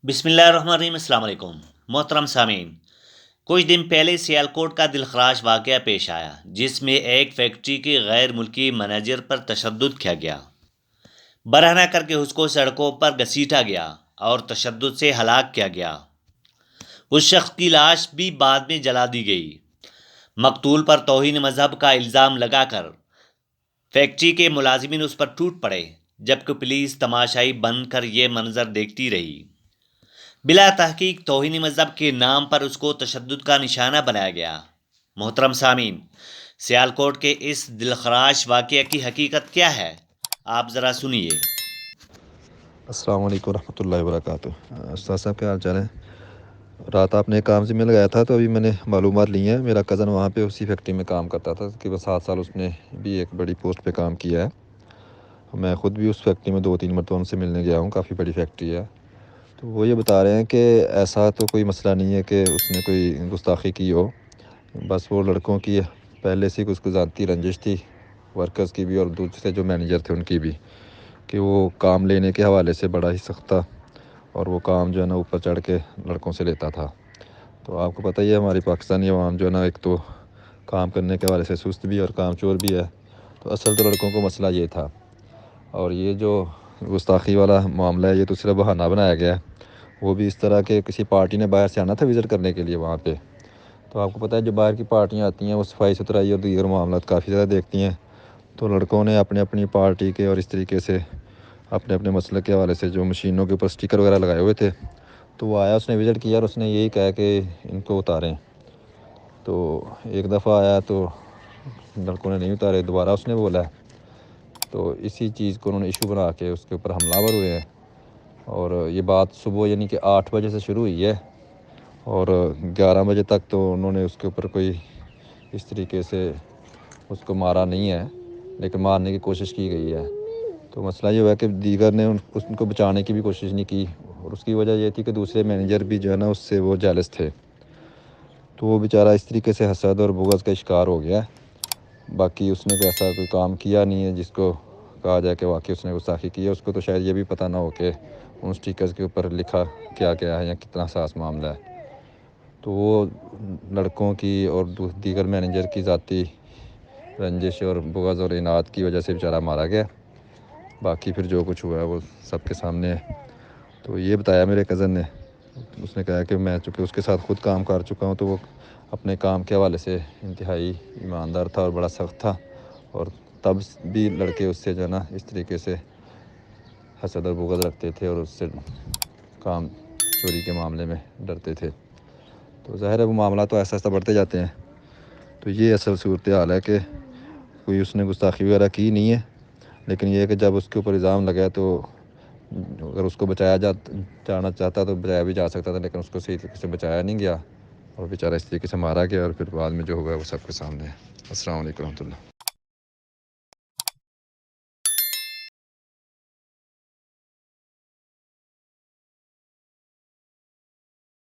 بسم اللہ الرحمن الرحیم۔ السلام علیکم محترم سامعین، کچھ دن پہلے سیالکوٹ کا دلخراش واقعہ پیش آیا جس میں ایک فیکٹری کے غیر ملکی مینیجر پر تشدد کیا گیا، برہنہ کر کے اس کو سڑکوں پر گھسیٹا گیا اور تشدد سے ہلاک کیا گیا۔ اس شخص کی لاش بھی بعد میں جلا دی گئی۔ مقتول پر توہین مذہب کا الزام لگا کر فیکٹری کے ملازمین اس پر ٹوٹ پڑے، جبکہ پولیس تماشائی بن کر یہ منظر دیکھتی رہی۔ بلا تحقیق توہین مذہب کے نام پر اس کو تشدد کا نشانہ بنایا گیا۔ محترم سامعین، سیالکوٹ کے اس دلخراش واقعہ کی حقیقت کیا ہے، آپ ذرا سنیے۔ السلام علیکم ورحمۃ اللہ وبرکاتہ۔ استاد صاحب کیا حال چال ہے؟ رات آپ نے کام سے مل گیا تھا تو ابھی میں نے معلومات لی ہیں۔ میرا کزن وہاں پہ اسی فیکٹری میں کام کرتا تھا کہ وہ 7 سال اس نے بھی ایک بڑی پوسٹ پہ کام کیا ہے۔ میں خود بھی اس فیکٹری میں 2-3 مرتبہ ان سے ملنے گیا ہوں، کافی بڑی فیکٹری ہے۔ تو وہ یہ بتا رہے ہیں کہ ایسا تو کوئی مسئلہ نہیں ہے کہ اس نے کوئی گستاخی کی ہو، بس وہ لڑکوں کی پہلے سے اس کو ذاتی رنجش تھی، ورکرز کی بھی اور دوسرے جو مینیجر تھے ان کی بھی، کہ وہ کام لینے کے حوالے سے بڑا ہی سخت تھا اور وہ کام جو ہے نا اوپر چڑھ کے لڑکوں سے لیتا تھا۔ تو آپ کو پتہ ہی ہے ہماری پاکستانی عوام جو ہے نا ایک تو کام کرنے کے حوالے سے سست بھی اور کام چور بھی ہے۔ تو اصل تو لڑکوں کو مسئلہ یہ تھا، اور یہ جو گستاخی والا معاملہ ہے یہ تو صرف بہانہ بنایا گیا ہے۔ وہ بھی اس طرح کہ کسی پارٹی نے باہر سے آنا تھا وزٹ کرنے کے لیے وہاں پہ۔ تو آپ کو پتہ ہے جو باہر کی پارٹیاں آتی ہیں وہ صفائی ستھرائی اور دیگر معاملات کافی زیادہ دیکھتی ہیں۔ تو لڑکوں نے اپنی پارٹی کے اور اس طریقے سے اپنے مسلک کے حوالے سے جو مشینوں کے اوپر سٹیکر وغیرہ لگائے ہوئے تھے، تو وہ آیا، اس نے وزٹ کیا اور اس نے یہی کہا کہ ان کو اتاریں۔ تو ایک دفعہ آیا تو لڑکوں نے نہیں اتارے، دوبارہ اس نے بولا، تو اسی چیز کو انہوں نے ایشو بنا کے اس کے اوپر حملہ آور ہوئے ہیں۔ اور یہ بات صبح یعنی کہ 8 بجے سے شروع ہوئی ہے اور 11 بجے تک تو انہوں نے اس کے اوپر کوئی اس طریقے سے اس کو مارا نہیں ہے، لیکن مارنے کی کوشش کی گئی ہے۔ تو مسئلہ یہ ہوا کہ دیگر نے ان کو بچانے کی بھی کوشش نہیں کی، اور اس کی وجہ یہ تھی کہ دوسرے مینیجر بھی جو ہے نا اس سے وہ جیلس تھے۔ تو وہ بیچارہ اس طریقے سے حسد اور بغض کا شکار ہو گیا ہے۔ باقی اس نے تو ایسا کوئی کام کیا نہیں ہے جس کو کہا جائے کہ واقعی اس نے گستاخی کی ہے۔ اس کو تو شاید یہ بھی پتہ نہ ہو کہ ان سٹیکرز کے اوپر لکھا کیا گیا ہے یا کتنا حساس معاملہ ہے۔ تو وہ لڑکوں کی اور دیگر مینیجر کی ذاتی رنجش اور بغض اور اناد کی وجہ سے بیچارہ مارا گیا۔ باقی پھر جو کچھ ہوا ہے وہ سب کے سامنے ہے۔ تو یہ بتایا میرے کزن نے، اس نے کہا کہ میں چونکہ اس کے ساتھ خود کام کر چکا ہوں، تو وہ اپنے کام کے حوالے سے انتہائی ایماندار تھا اور بڑا سخت تھا، اور تب بھی لڑکے اس سے جو ہے نا اس طریقے سے حسد اور بغض رکھتے تھے اور اس سے کام چوری کے معاملے میں ڈرتے تھے۔ تو ظاہر ہے وہ معاملات تو ایسا بڑھتے جاتے ہیں۔ تو یہ اصل صورتحال ہے کہ کوئی اس نے گستاخی وغیرہ کی نہیں ہے، لیکن یہ ہے کہ جب اس کے اوپر الزام لگا تو اگر اس کو بچایا جانا چاہتا تو بچایا بھی جا سکتا تھا، لیکن اس کو صحیح طریقے سے بچایا نہیں گیا اور بیچارہ اس طریقے سے مارا گیا، اور پھر بعد میں جو ہوا وہ سب کے سامنے ہے۔ السلام علیکم ورحمۃ اللہ۔